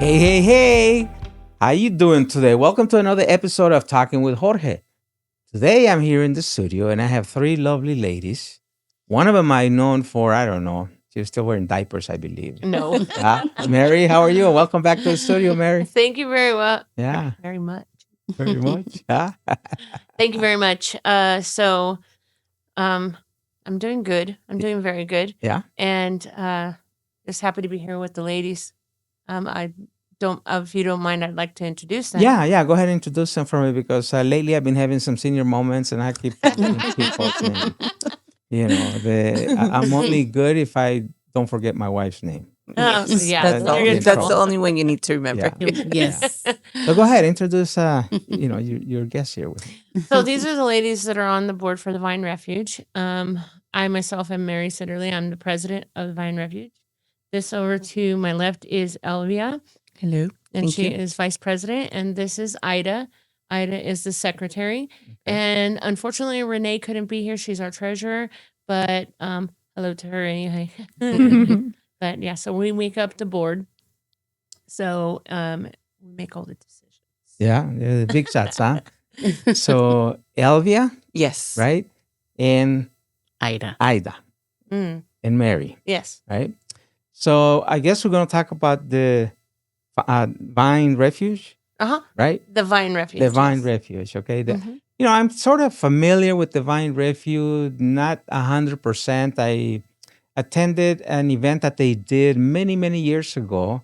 Hey, hey, hey! How you doing today? Welcome to another episode of Talking with Jorge. Today I'm here in the studio and I have three lovely ladies. One of them I known for, I don't know, she's still wearing diapers, I believe. No. Mary, how are you? Welcome back to the studio, Mary. Thank you very well. Yeah, Very much. very much. Yeah. Thank you very much. Um, I'm doing good. I'm doing very good. Yeah. And just happy to be here with the ladies. I don't, if you don't mind, I'd like to introduce them. Yeah. Go ahead and introduce them for me because lately I've been having some senior moments and I keep people's name. I'm only good if I don't forget my wife's name. Yeah, That's you're all. good That's trouble. the only one you need to remember. Yeah. Yes. So go ahead, introduce your guests here with me. So these are the ladies that are on the board for the Vine Refuge. I myself am Mary Sitterly. I'm the president of the Vine Refuge. This over to my left is Elvia. Hello. And Thank she you. is vice president. And this is Ida. Ida is the secretary. And unfortunately, Renee couldn't be here. She's our treasurer. But hello to her anyway. But yeah, so we make up the board. So we make all the decisions. Yeah, the big shots, huh? So Elvia, Yes. right? And Ida. Ida Mm, and Mary, yes. right? So I guess we're going to talk about the Vine Refuge, right? The Vine Refuge. The Vine yes. Refuge, okay? Mhm. I'm sort of familiar with the Vine Refuge, not 100%. I attended an event that they did many, many years ago.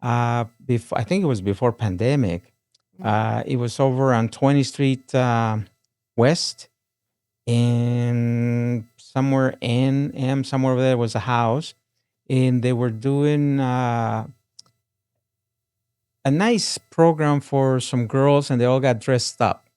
Before I think it was before pandemic. It was over on 20th Street West, and somewhere somewhere over there was a house, and they were doing a nice program for some girls, and they all got dressed up,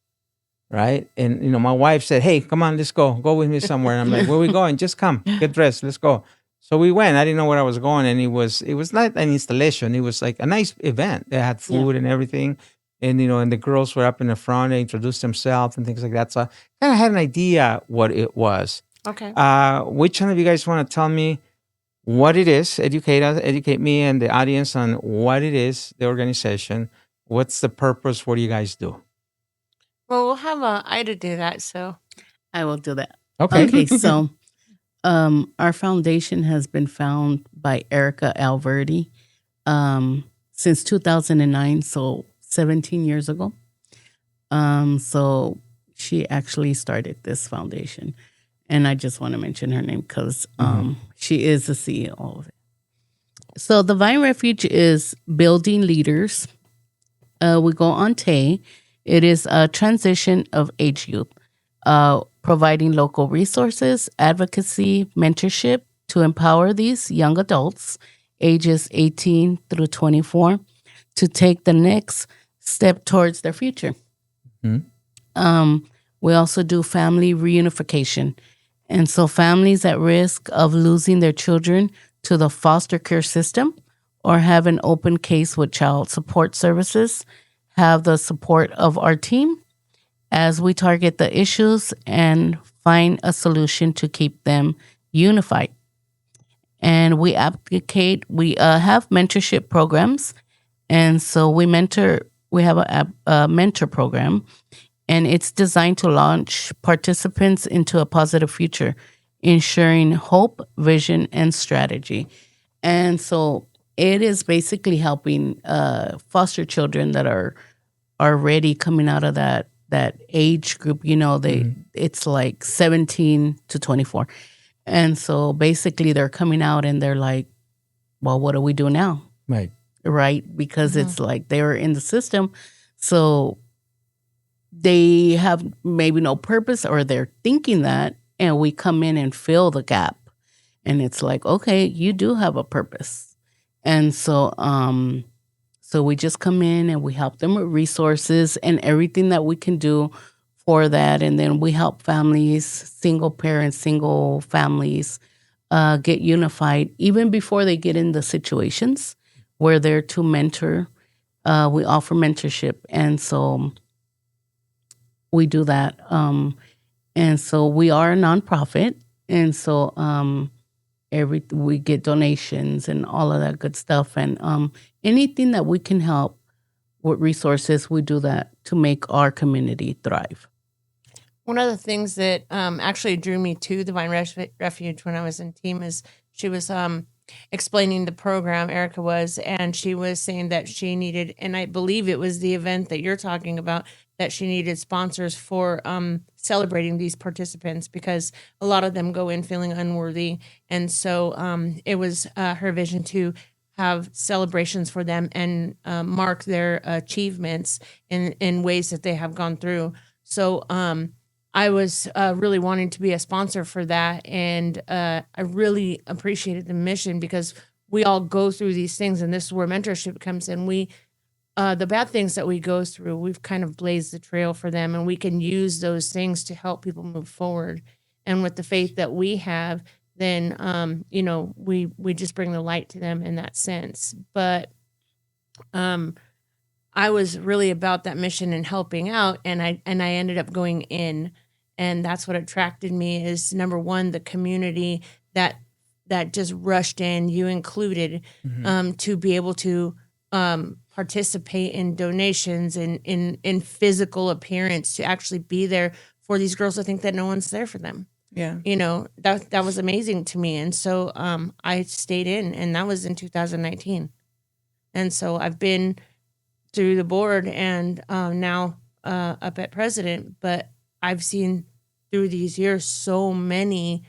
right? And my wife said, "Hey, come on, let's go with me somewhere." And I'm like, "Where are we going? Just come, get dressed, let's go." So we went. I didn't know where I was going, and it was not an installation. It was like a nice event. They had food and everything, and the girls were up in the front. They introduced themselves and things like that. So I kind of had an idea what it was. Okay. Which one of you guys want to tell me what it is? Educate me and the audience on what it is, the organization. What's the purpose? What do you guys do? Well, we'll have Ida do that. So I will do that. Okay. Okay. So, our foundation has been found by Erica Alverdi since 2009, so 17 years ago. So she actually started this foundation, and I just want to mention her name because she is the CEO of it. So the Vine Refuge is building leaders. We go on TAY. It is a transition of age youth, providing local resources, advocacy, mentorship to empower these young adults, ages 18 through 24, to take the next step towards their future. Mhm. We also do family reunification. And so families at risk of losing their children to the foster care system or have an open case with child support services have the support of our team as we target the issues and find a solution to keep them unified. And we advocate, we have mentorship programs. And so we have a mentor program, and it's designed to launch participants into a positive future, ensuring hope, vision, and strategy. And so it is basically helping foster children that are already coming out of that age group. It's like 17 to 24. And so basically they're coming out and they're like, well, what do we do now? Right? Because it's like they were in the system. So they have maybe no purpose, or they're thinking that, and we come in and fill the gap. And it's like, okay, you do have a purpose. And so so we just come in and we help them with resources and everything that we can do for that. And then we help families, single parents, single families, get unified even before they get in the situations where they're to mentor. We offer mentorship. And so we do that. And so we are a nonprofit. And so we get donations and all of that good stuff. And anything that we can help with resources, we do that to make our community thrive. One of the things that actually drew me to the Vine Refuge when I was in team is she was explaining the program, Erica was, and she was saying that she needed, and I believe it was the event that you're talking about, that she needed sponsors for celebrating these participants because a lot of them go in feeling unworthy. And so it was her vision to have celebrations for them and mark their achievements in ways that they have gone through. So I was really wanting to be a sponsor for that. And I really appreciated the mission because we all go through these things. And this is where mentorship comes in. The bad things that we go through, we've kind of blazed the trail for them. And we can use those things to help people move forward. And with the faith that we have, then, we just bring the light to them in that sense. But I was really about that mission and helping out. And I ended up going in. And that's what attracted me is, number one, the community that just rushed in, you included, to be able to participate in donations and in physical appearance, to actually be there for these girls. I think that no one's there for them. Yeah. That was amazing to me. And so I stayed in, and that was in 2019. And so I've been through the board and now up at president, but I've seen through these years so many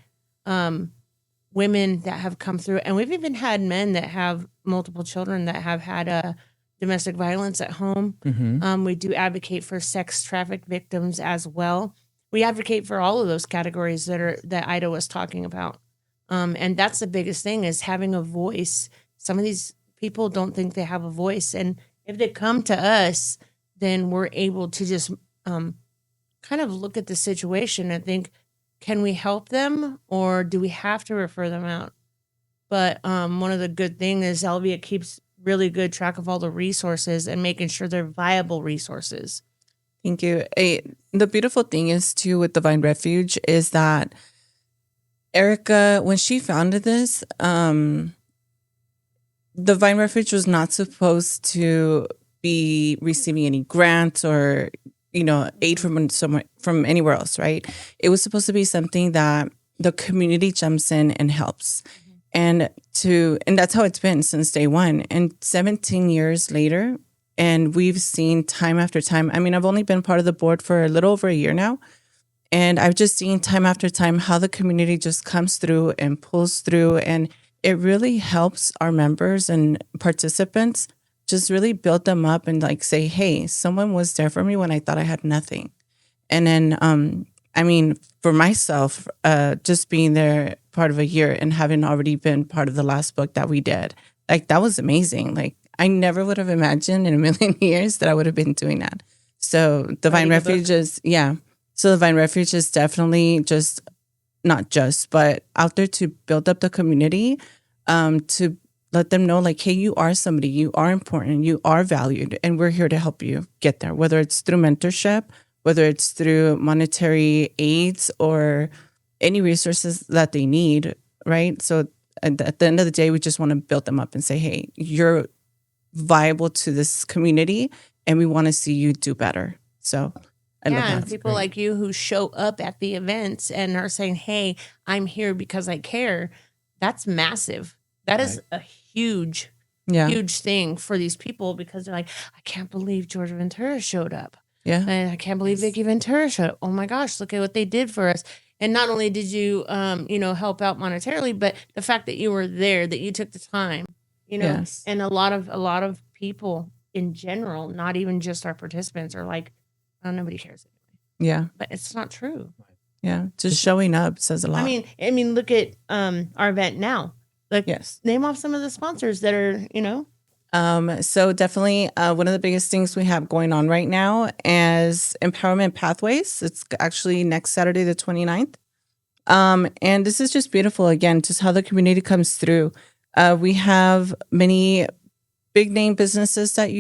women that have come through, and we've even had men that have multiple children that have had domestic violence at home. We do advocate for sex traffic victims as well. We advocate for all of those categories that Ida was talking about, and that's the biggest thing, is having a voice. Some of these people don't think they have a voice, and if they come to us, then we're able to just kind of look at the situation and think, can we help them, or do we have to refer them out? But one of the good things is Elvia keeps really good track of all the resources and making sure they're viable resources. Thank you. The beautiful thing is, too, with the Vine Refuge is that Erica, when she founded this, the Vine Refuge was not supposed to be receiving any grants or aid from anywhere else, right? It was supposed to be something that the community jumps in and helps. And that's how it's been since day one. And 17 years later, and we've seen time after time. I mean, I've only been part of the board for a little over a year now. And I've just seen time after time how the community just comes through and pulls through. And it really helps our members and participants just really build them up and say, hey, someone was there for me when I thought I had nothing. And then, for myself, just being there part of a year and having already been part of the last book that we did, that was amazing. I never would have imagined in a million years that I would have been doing that. So the Vine Refuge is, So the Vine Refuge is definitely but out there to build up the community, to let them know, hey, you are somebody, you are important, you are valued, and we're here to help you get there, whether it's through mentorship, whether it's through monetary aids or any resources that they need, right? So at the end of the day, we just want to build them up and say, hey, you're viable to this community, and we want to see you do better. So I love that. And people like you who show up at the events and are saying, hey, I'm here because I care. That's massive. That is a huge thing for these people, because they're like, I can't believe George Ventura showed up. Yeah. And I can't believe Vicky Ventura showed up. Oh my gosh, look at what they did for us. And not only did you, help out monetarily, but the fact that you were there, that you took the time, Yes. and a lot of people in general, not even just our participants, are like, oh, nobody cares anyway. Yeah. But it's not true. Yeah. Just showing up says a lot. I mean, look at our event now. Yes. Name off some of the sponsors that are, So definitely one of the biggest things we have going on right now is Empowerment Pathways. It's actually next Saturday, the 29th. And this is just beautiful. Again, just how the community comes through. We have many big name businesses that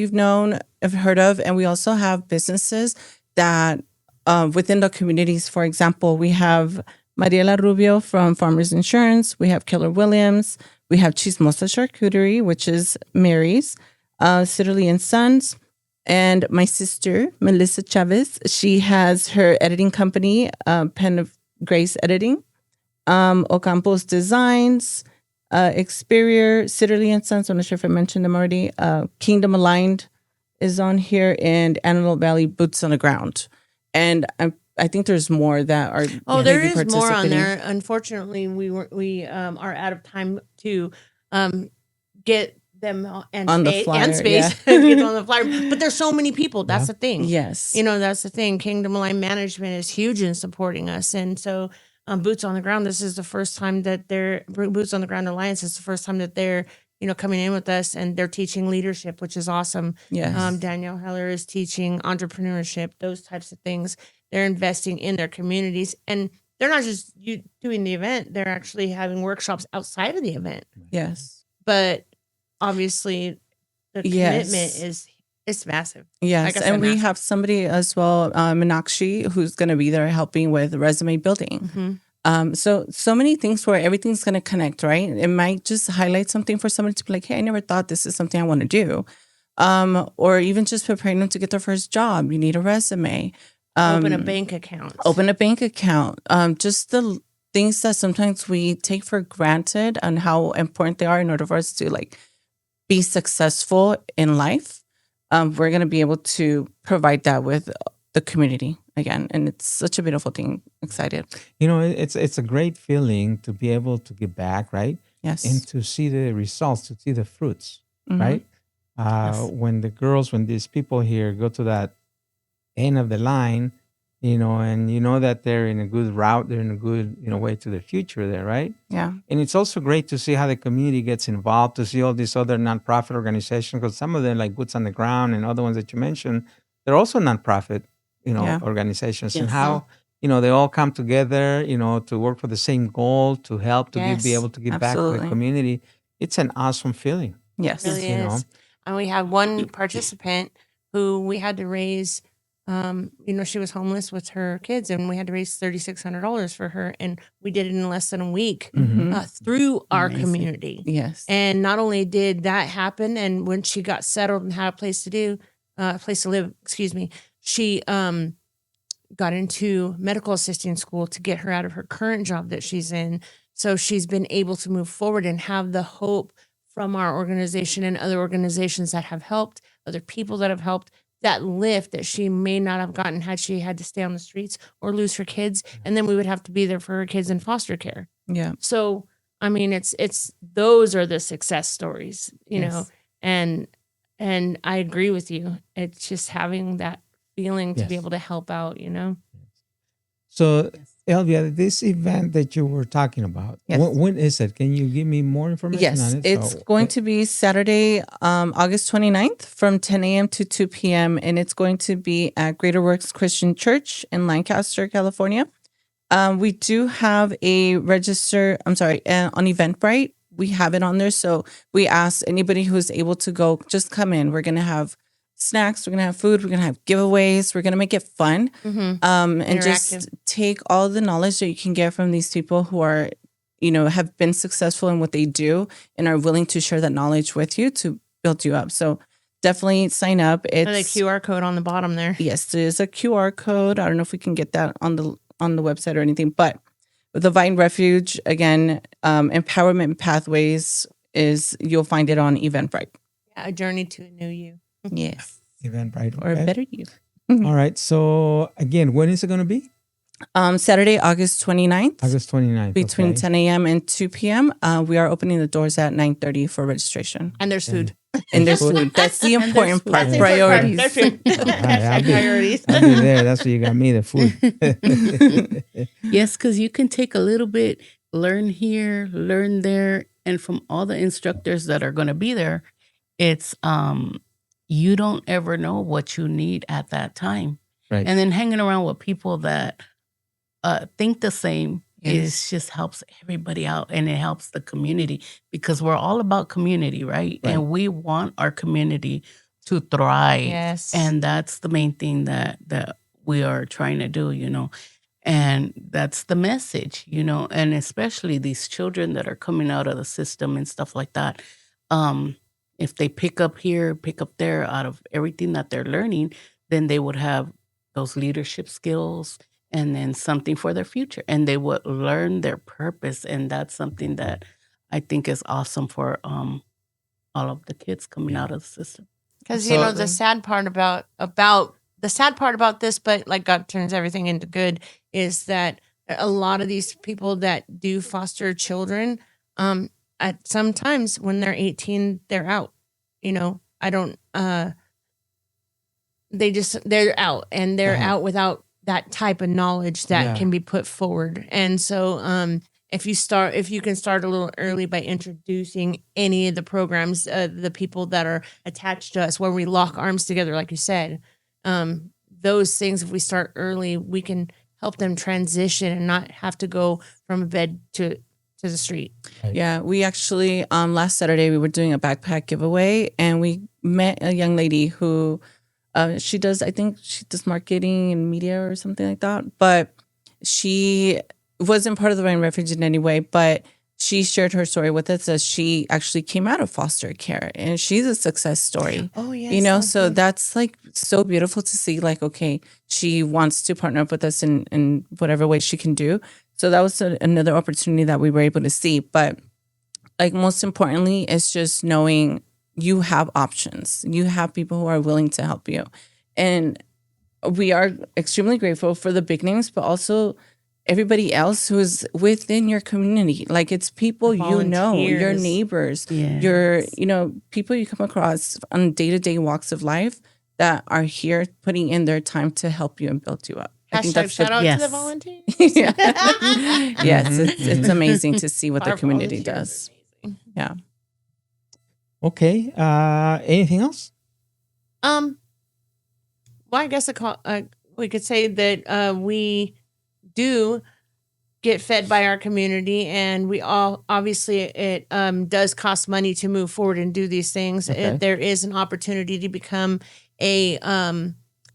have heard of. And we also have businesses that within the communities, for example, we have Mariela Rubio from Farmers Insurance. We have Keller Williams. We have Chismosa Charcuterie, which is Mary's, Sidderly and Sons. And my sister, Melissa Chavez, she has her editing company, Pen of Grace Editing. Ocampos Designs, Experior, Sidderly and Sons. I'm not sure if I mentioned them already. Kingdom Aligned is on here, and Antelope Valley Boots on the Ground. And I think there's more that are. Oh, there maybe is more on participating. there. Unfortunately, we are out of time to get them and On the space flyer, and space yeah. get on the flyer. But there's so many people. That's the thing. Yes. You know, that's the thing. Kingdom Line Management is huge in supporting us, and so Boots on the Ground. This is the first time that they're Boots on the Ground Alliance is the first time that they're coming in with us, and they're teaching leadership, which is awesome. Yes. Danielle Heller is teaching entrepreneurship, those types of things. They're investing in their communities, and they're not just doing the event. They're actually having workshops outside of the event. Yes. But obviously, the commitment is massive. Yes, Like I said, and we massive. have somebody as well, Meenakshi, who's going to be there helping with resume building. Mhm. So many things where everything's going to connect, right? It might just highlight something for somebody to be like, hey, I never thought this is something I want to do. Or even just preparing them to get their first job. You need a resume. Open a bank account. Open a bank account. Just the things that sometimes we take for granted and how important they are in order for us to like be successful in life. We're going to be able to provide that with the community again. And it's such a beautiful thing. Excited. You know, it's a great feeling to be able to give back, right? Yes. And to see the results, to see the fruits, Mhm. right? When these people here go to that end of the line, and you know that they're in a good route, they're in a good, way to the future there, right? Yeah. And it's also great to see how the community gets involved, to see all these other nonprofit organizations, because some of them, like Boots on the Ground and other ones that you mentioned, they're also nonprofit, Yeah. organizations, and Yes. how, they all come together, to work for the same goal, to help, to be Yes, able to give back to the absolutely. community. It's an awesome feeling. Yes. Really You know. is. And we had one participant who we had to raise. She was homeless with her kids, and we had to raise $3,600 for her, and we did it in less than a week Mhm. through our Amazing. community. Yes. And not only did that happen, and when she got settled and had a place to live, she got into medical assisting school to get her out of her current job that she's in. So she's been able to move forward and have the hope from our organization and other organizations that have helped, other people that have helped, that lift that she may not have gotten had she had to stay on the streets or lose her kids. And then we would have to be there for her kids in foster care. Yeah. So, I mean, it's those are the success stories, Yes. and I agree with you. It's just having that feeling to be Yes. able to help out, So, Yes. Elvia, this event that you were talking about, Yes. when is it? Can you give me more information Yes, on it? it's going to be Saturday, August 29th from 10 a.m. to 2 p.m. And it's going to be at Greater Works Christian Church in Lancaster, California. We do have a on Eventbrite. We have it on there. So we ask anybody who's able to go, just come in. We're going to have snacks. We're going to have food. We're going to have giveaways. We're going to make it fun. Mm-hmm. And just take all the knowledge that you can get from these people who are, have been successful in what they do and are willing to share that knowledge with you to build you up. So definitely sign up. The It's QR code on the bottom there. yes, there's a QR code. I don't know if we can get that on the website or anything, but the Vine Refuge, again, Empowerment Pathways you'll find it on Eventbrite. Yeah, a journey to a new you. Yes. Eventbrite. Or a okay. better you. All right. So, again, when is it going to be? Saturday, August 29th. August 29th. Between okay. 10 a.m. and 2 p.m. We are opening the doors at 9:30 for registration. And there's food. And there's food. That's the important part. That's the Priorities. There's food. I'll be- Priorities. I'll be there. That's what you got me, the food. Yes, because you can take a little bit, learn here, learn there, and from all the instructors that are going to be there, it's you don't ever know what you need at that time. Right. And then hanging around with people that think the same Yes. just helps everybody out, and it helps the community because we're all about community, right? Right. And we want our community to thrive. Yes. And that's the main thing that we are trying to do, And that's the message, and especially these children that are coming out of the system and stuff like that. If they pick up here, pick up there out of everything that they're learning, then they would have those leadership skills and then something for their future. And they would learn their purpose. And that's something that I think is awesome for all of the kids coming out of the system. Because So- the sad part about this, but like God turns everything into good, is that a lot of these people that do foster children, at sometimes when they're 18, they're out. I don't. They're out, and they're Uh-huh. out without that type of knowledge that Yeah. can be put forward. And so, if you can start a little early by introducing any of the programs, the people that are attached to us, where we lock arms together, like you said, those things, if we start early, we can help them transition and not have to go from a bed to the street. Yeah, we actually last Saturday we were doing a backpack giveaway, and we met a young lady who she does marketing and media or something like that. But she wasn't part of the Vine Refuge in any way, but she shared her story with us as she actually came out of foster care, and she's a success story. Oh yeah, So that's like so beautiful to see. Like, okay, she wants to partner up with us in whatever way she can do. So that was another opportunity that we were able to see. But like most importantly, it's just knowing you have options. You have people who are willing to help you. And we are extremely grateful for the big names, but also everybody else who is within your community. Like it's people your Volunteers. neighbors, Yes. your people you come across on day-to-day walks of life that are here putting in their time to help you and build you up. I think Hashtag that's shout out to the yes. volunteers. yeah. Yes, it's amazing to see what the Our community volunteers does. are amazing. Yeah. Okay. Anything else? Well, I guess we could say that we do get fed by our community, and we all obviously it does cost money to move forward and do these things. Okay. There is an opportunity to become a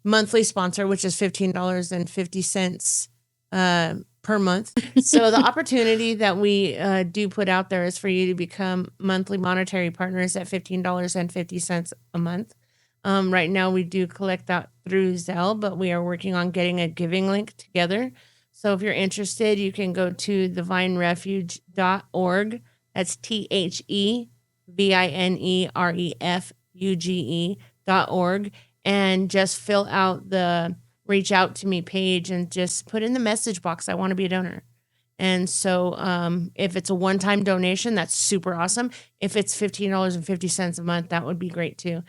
monthly sponsor, which is $15.50 per month. So the opportunity that we do put out there is for you to become monthly monetary partners at $15.50 a month. Right now we do collect that through Zelle, but we are working on getting a giving link together. So if you're interested, you can go to thevinerefuge.org. That's TheVinerefuge.org, and just fill out the reach out to me page and just put in the message box, I want to be a donor. And so if it's a one-time donation, that's super awesome. If it's $15.50 a month, that would be great too.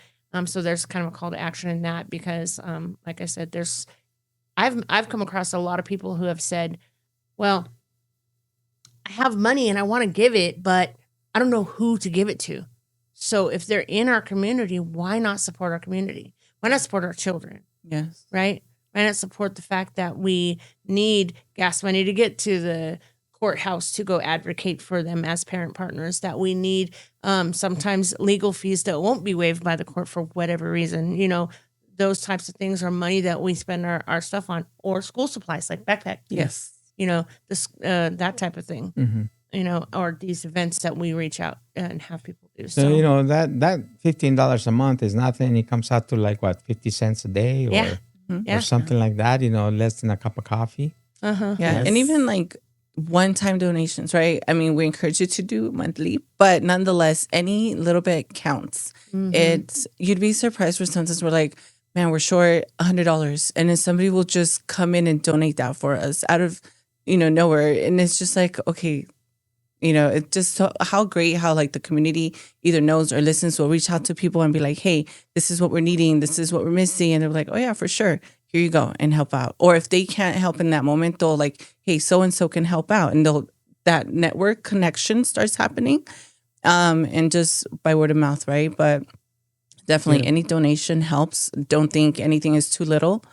So there's kind of a call to action in that because, like I said, I've come across a lot of people who have said, well, I have money and I want to give it, but I don't know who to give it to. So if they're in our community, why not support our community? Why not support our children, Yes. right? Why not support the fact that we need gas money to get to the courthouse to go advocate for them as parent partners, that we need sometimes legal fees that won't be waived by the court for whatever reason, those types of things are money that we spend our stuff on, or school supplies like backpack. Yes. That type of thing, Mm-hmm. or these events that we reach out and have people do. So that $15 a month is nothing. It comes out to like what, 50 cents a day or Yeah. or something like that. Less than a cup of coffee. Uh-huh. Yeah. Yes. And even like one-time donations, right? I mean, we encourage you to do monthly, but nonetheless, any little bit counts. Mhm. You'd be surprised for sometimes we're like, man, we're short $100. And then somebody will just come in and donate that for us out of, nowhere. And it's just like, okay, it's just how great how like the community either knows or listens. We'll reach out to people and be like, hey, this is what we're needing. This is what we're missing. And they're like, oh yeah, for sure. Here you go, and help out. Or if they can't help in that moment, they'll like, hey, so-and-so can help out. And that network connection starts happening. And just by word of mouth, right? But definitely any donation helps. Don't think anything is too little.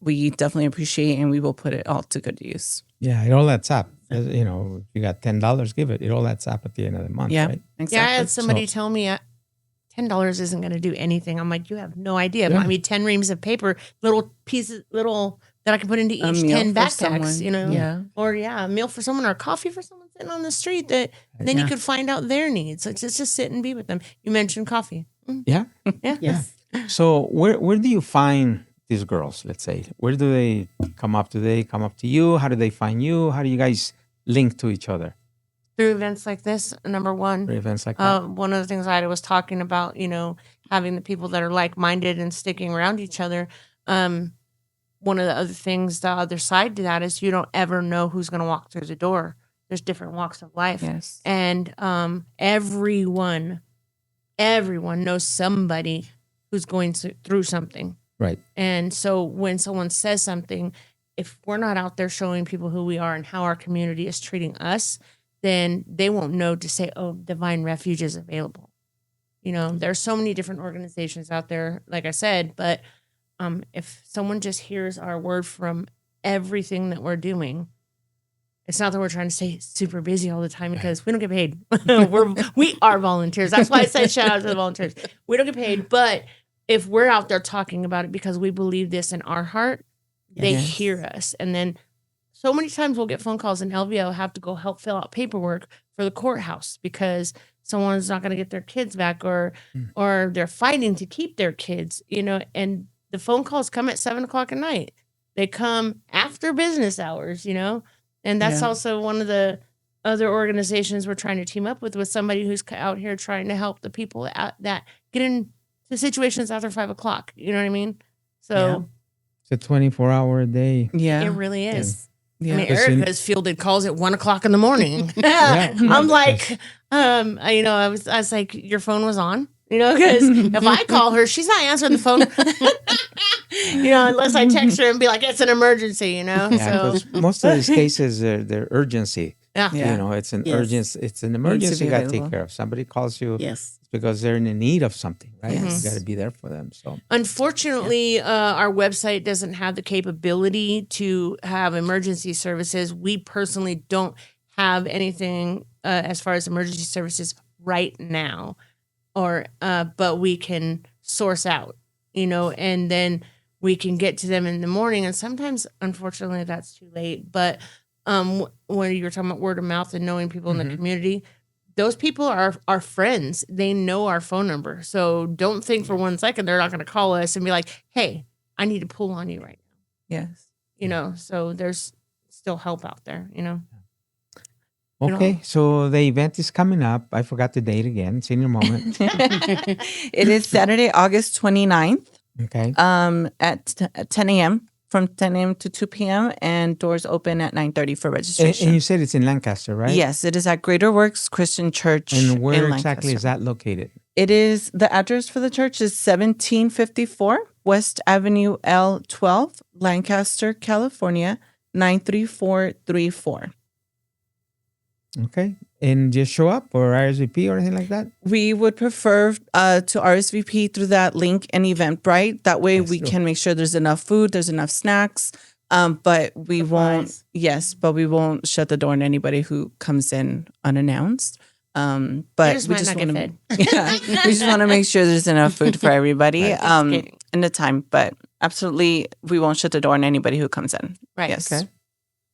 We definitely appreciate and we will put it all to good use. Yeah, it all adds up. If you got $10, give it. It all adds up at the end of the month, Yeah, right? exactly. Yeah, I had somebody tell me $10 isn't going to do anything. I'm like, you have no idea. Yeah. I mean, 10 reams of paper, little pieces, little that I can put into A each meal 10 for backpacks, someone. you know? Yeah. Or a meal for someone or coffee for someone sitting on the street that then you Yeah. could find out their needs. Like just sit and be with them. You mentioned coffee. Yeah. Yeah. Yeah. So where do you find these girls? Let's say, where do they come up? Do they come up to you? How do they find you? How do you guys link to each other Through events like this, number one. for events like that? One of the things Ida was talking about, having the people that are like-minded and sticking around each other. One of the other things, the other side to that is you don't ever know who's going to walk through the door. There's different walks of life. Yes. And everyone knows somebody who's going through something. Right. And so when someone says something, if we're not out there showing people who we are and how our community is treating us, then they won't know to say, oh, the Vine Refuge is available. There's so many different organizations out there, like I said, but if someone just hears our word from everything that we're doing, it's not that we're trying to stay super busy all the time because we don't get paid. we are volunteers. That's why I say shout out to the volunteers. We don't get paid, but if we're out there talking about it because we believe this in our heart, they Yes. hear us. And then so many times we'll get phone calls and LVO have to go help fill out paperwork for the courthouse because someone's not going to get their kids back or they're fighting to keep their kids, and the phone calls come at 7:00 at night. They come after business hours, and that's Yeah. also one of the other organizations we're trying to team up with somebody who's out here trying to help the people that get into situations after 5:00. You know what I mean? So It's a 24-hour a day. Yeah. it really is. Yeah. I mean, Because Erica has fielded calls at 1:00 in the morning. Yeah. I'm like, I was like, your phone was on, because if I call her, she's not answering the phone, unless I text her and be like, it's an emergency, Yeah, So 'cause most of these cases, they're urgency. yeah, Yeah. It's an Yes. urgency. It's an to emergency be you got to take available. care of. Somebody calls you Yes. because they're in the need of something, right? Yes. You got to be there for them. So Unfortunately, our website doesn't have the capability to have emergency services. We personally don't have anything as far as emergency services right now, but we can source out, and then we can get to them in the morning. And sometimes, unfortunately, that's too late. But when you were talking about word of mouth and knowing people in the community, those people are our friends. They know our phone number. So don't think for 1 second they're not going to call us and be like, hey, I need to pull on you right Yes. now. So there's still help out there, okay, so the event is coming up. I forgot the date again. It's in your moment. It is Saturday, August 29th, Okay. at 10 a.m. from 10 a.m. to 2 p.m. and doors open at 9:30 for And registration. you said it's in Lancaster, right? Yes, it is at Greater Works Christian Church. And where in exactly is Lancaster. that located? It is the address for the church is 1754 West Avenue L12, Lancaster, California 93434. Okay. And just show up or RSVP or anything like that? We would prefer to RSVP through that link and Eventbrite. That way That's we true. can make sure there's enough food, there's enough snacks. But we won't. Supplies. Yes, but we won't shut the door on anybody who comes in unannounced. You But just we might just not get want to. fed. Yeah, we just want to make sure there's enough food for everybody. Just kidding. In the time. But absolutely, we won't shut the door on anybody who comes in. Right. Yes. Okay.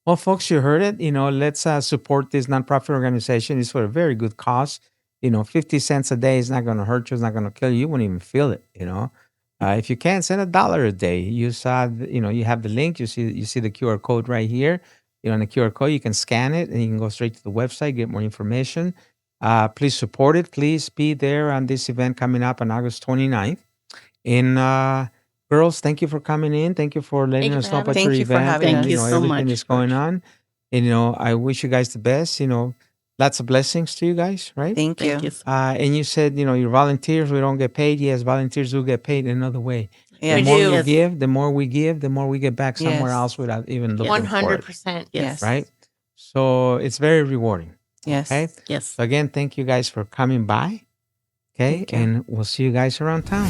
Well, folks, you heard it. Let's support this nonprofit organization. It's for a very good cause. 50 cents a day is not going to hurt you. It's not going to kill you. You won't even feel it. If you can, send $1 a day. You saw, you have the link. You see the QR code right here. On the QR code, you can scan it and you can go straight to the website, get more information. Please support it. Please be there on this event coming up on August 29th. And girls, thank you for coming in. Thank you for letting Thank you us for know having about us. your Thank you for event. having and, us. Thank you so everything much. that's going on. And, I wish you guys the best. Lots of blessings to you guys, right? Thank you. Thank you. And you said, you're volunteers. We don't get paid. Yes, volunteers do get paid in another way. Yeah. The We more do. you Yes. give, the more we give, the more we get back somewhere Yes. else without even looking for it, 100%. Yes. right? So it's very rewarding. Yes. Okay. Yes. So again, thank you guys for coming by. Okay. Thank you. And we'll see you guys around town.